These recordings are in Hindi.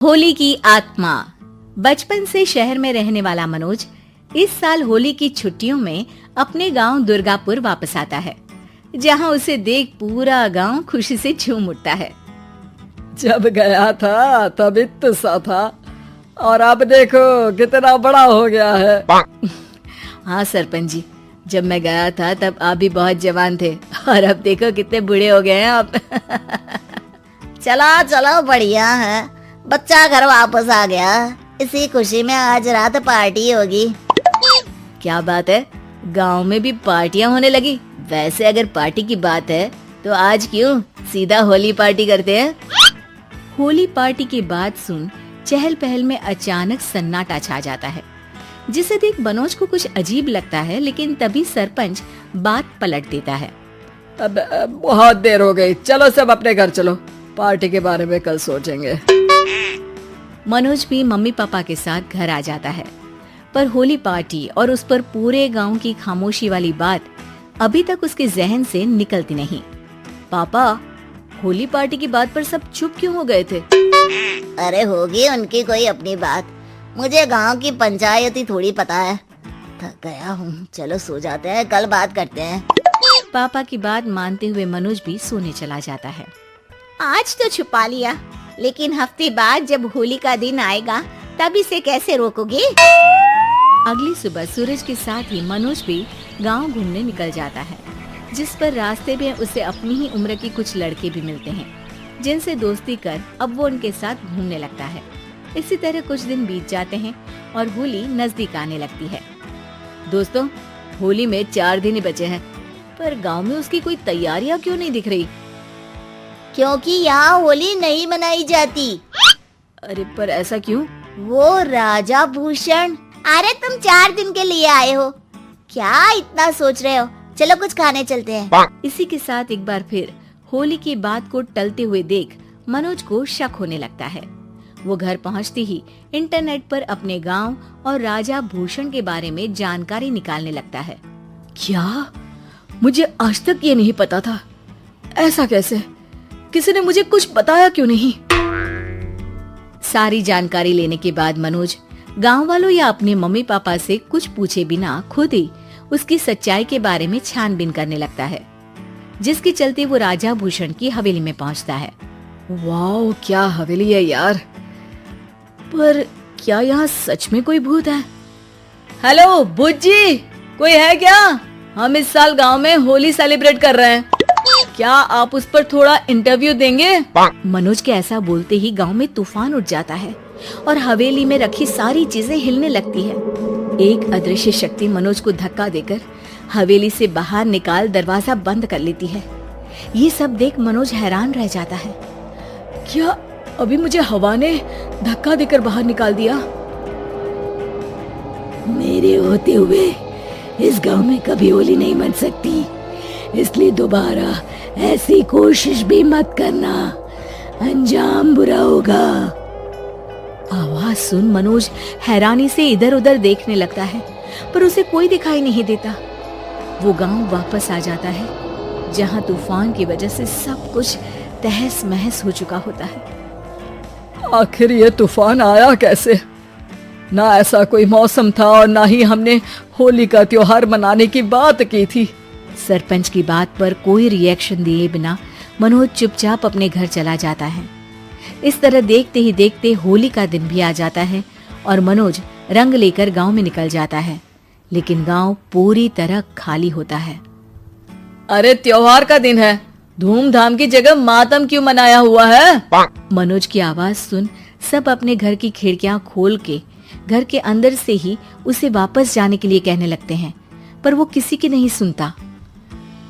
होली की आत्मा। बचपन से शहर में रहने वाला मनोज इस साल होली की छुट्टियों में अपने गांव दुर्गापुर वापस आता है, जहां उसे देख पूरा गांव खुशी से झूम उठता है। जब गया था तब इतना सा था और अब देखो कितना बड़ा हो गया है। हाँ सरपंच जी, जब मैं गया था तब आप भी बहुत जवान थे और अब देखो कितने बूढ़े हो गए हैं आप। चलो चलो बढ़िया है, बच्चा घर वापस आ गया। इसी खुशी में आज रात पार्टी होगी। क्या बात है, गांव में भी पार्टियां होने लगी। वैसे अगर पार्टी की बात है तो आज क्यों सीधा होली पार्टी करते हैं। होली पार्टी की बात सुन चहल पहल में अचानक सन्नाटा छा जाता है, जिसे देख मनोज को कुछ अजीब लगता है, लेकिन तभी सरपंच बात पलट देता है। अब बहुत देर हो गई, चलो सब अपने घर चलो, पार्टी के बारे में कल सोचेंगे। मनोज भी मम्मी पापा के साथ घर आ जाता है, पर होली पार्टी और उस पर पूरे गांव की खामोशी वाली बात अभी तक उसके जहन से निकलती नहीं। पापा, होली पार्टी की बात पर सब चुप क्यों हो गए थे? अरे होगी उनकी कोई अपनी बात, मुझे गांव की पंचायत ही थोड़ी पता है। थक गया हूँ, चलो सो जाते हैं, कल बात करते हैं। पापा की बात मानते हुए मनोज भी सोने चला जाता है। आज तो छुपा लिया, लेकिन हफ्ते बाद जब होली का दिन आएगा तब इसे कैसे रोकोगे? अगली सुबह सूरज के साथ ही मनोज भी गांव घूमने निकल जाता है, जिस पर रास्ते में उसे अपनी ही उम्र के कुछ लड़के भी मिलते हैं, जिनसे दोस्ती कर अब वो उनके साथ घूमने लगता है। इसी तरह कुछ दिन बीत जाते हैं और होली नजदीक आने लगती है। दोस्तों, होली में 4 दिन ही बचे हैं, पर गांव में उसकी कोई तैयारियां क्यों नहीं दिख रही? क्योंकि यहाँ होली नहीं मनाई जाती। अरे पर ऐसा क्यों? वो राजा भूषण। अरे तुम 4 दिन के लिए आए हो, क्या इतना सोच रहे हो? चलो कुछ खाने चलते हैं। इसी के साथ एक बार फिर होली की बात को टलते हुए देख मनोज को शक होने लगता है। वो घर पहुंचते ही इंटरनेट पर अपने गांव और राजा भूषण के बारे में जानकारी निकालने लगता है। क्या? मुझे आज तक ये नहीं पता था। ऐसा कैसे? किसी ने मुझे कुछ बताया क्यों नहीं? सारी जानकारी लेने के बाद मनोज गांव वालों या अपने मम्मी पापा से कुछ पूछे बिना खुद ही उसकी सच्चाई के बारे में छानबीन करने लगता है, जिसके चलते वो राजा भूषण की हवेली में पहुंचता है। वाह, क्या हवेली है यार। पर क्या यहाँ सच में कोई भूत है? हेलो भूत जी, कोई है क्या? हम इस साल गांव में होली सेलिब्रेट कर रहे हैं, क्या आप उस पर थोड़ा इंटरव्यू देंगे? मनोज के ऐसा बोलते ही गांव में तूफान उठ जाता है और हवेली में रखी सारी चीजें हिलने लगती है। एक अदृश्य शक्ति मनोज को धक्का देकर हवेली से बाहर निकाल दरवाजा बंद कर लेती है। ये सब देख मनोज हैरान रह जाता है। क्या अभी मुझे हवा ने धक्का देकर बाहर निकाल दिया? मेरे होते हुए इस गांव में कभी होली नहीं मन सकती, इसलिए दोबारा ऐसी कोशिश भी मत करना, अंजाम बुरा होगा। आवाज सुन मनोज हैरानी से इधर उधर देखने लगता है, पर उसे कोई दिखाई नहीं देता। वो गांव वापस आ जाता है, जहां तूफान की वजह से सब कुछ तहस महस हो चुका होता है। आखिर ये तूफान आया कैसे? ना ऐसा कोई मौसम था और ना ही हमने होली का त्योहार मनाने की बात की थी। सरपंच की बात पर कोई रिएक्शन दिए बिना मनोज चुपचाप अपने घर चला जाता है। इस तरह देखते ही देखते होली का दिन भी आ जाता है और मनोज रंग लेकर गांव में निकल जाता है, लेकिन गांव पूरी तरह खाली होता है। अरे त्योहार का दिन है, धूमधाम की जगह मातम क्यों मनाया हुआ है? मनोज की आवाज सुन सब अपने घर की खिड़कियां खोल के घर के अंदर से ही उसे वापस जाने के लिए कहने लगते हैं, पर वो किसी की नहीं सुनता।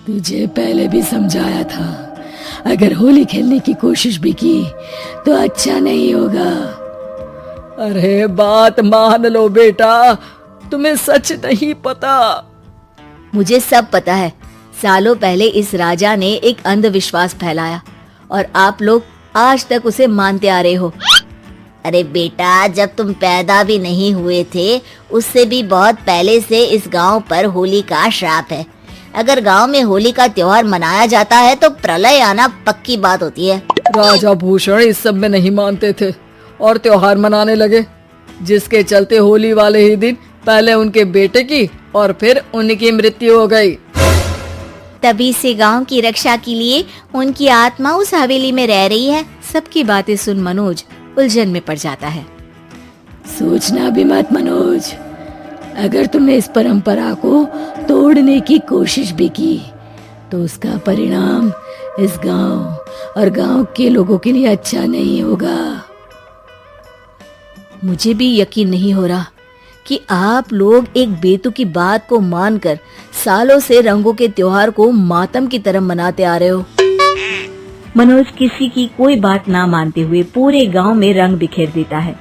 तुझे पहले भी समझाया था, अगर होली खेलने की कोशिश भी की तो अच्छा नहीं होगा। अरे बात मान लो बेटा, तुम्हें सच नहीं पता। मुझे सब पता है। सालों पहले इस राजा ने एक अंधविश्वास फैलाया और आप लोग आज तक उसे मानते आ रहे हो। अरे बेटा, जब तुम पैदा भी नहीं हुए थे उससे भी बहुत पहले से इस गांव पर होली का श्राप है। अगर गांव में होली का त्योहार मनाया जाता है तो प्रलय आना पक्की बात होती है। राजा भूषण इस सब में नहीं मानते थे, और त्योहार मनाने लगे, जिसके चलते होली वाले ही दिन पहले उनके बेटे की और फिर उनकी मृत्यु हो गई। तभी से गांव की रक्षा के लिए उनकी आत्मा उस हवेली में रह रही है। सबकी बातें सुन मनोज उलझन में पड़ जाता है। सोचना भी मत मनोज, अगर तुमने इस परंपरा को तोड़ने की कोशिश भी की तो उसका परिणाम इस गांव और गांव के लोगों के लिए अच्छा नहीं होगा। मुझे भी यकीन नहीं हो रहा कि आप लोग एक बेतुकी बात को मानकर सालों से रंगों के त्योहार को मातम की तरह मनाते आ रहे हो। मनोज किसी की कोई बात ना मानते हुए पूरे गांव में रंग बिखेर देता है,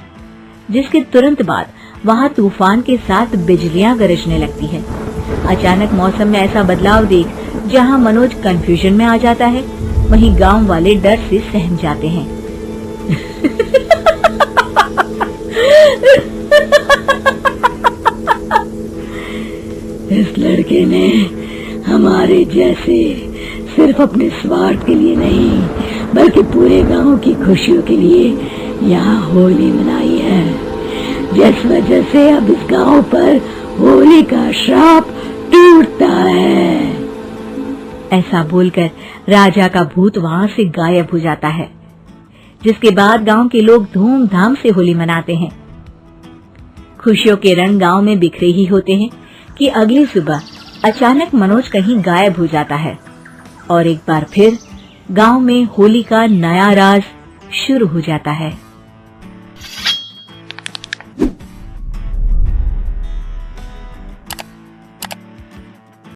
जिसके तुरंत बाद वहां तूफान के साथ बिजलियां गरजने लगती है। अचानक मौसम में ऐसा बदलाव देख जहां मनोज कंफ्यूजन में आ जाता है, वहीं गांव वाले डर से सहम जाते हैं। इस लड़के ने हमारे जैसे सिर्फ अपने स्वार्थ के लिए नहीं बल्कि पूरे गांव की खुशियों के लिए यहाँ होली मनाई है, जिस वजह से अब इस गांव पर होली का श्राप टूटता है। ऐसा बोलकर राजा का भूत वहां से गायब हो जाता है, जिसके बाद गांव के लोग धूमधाम से होली मनाते हैं। खुशियों के रंग गांव में बिखरे ही होते हैं कि अगली सुबह अचानक मनोज कहीं गायब हो जाता है और एक बार फिर गांव में होली का नया राज शुरू हो जाता है।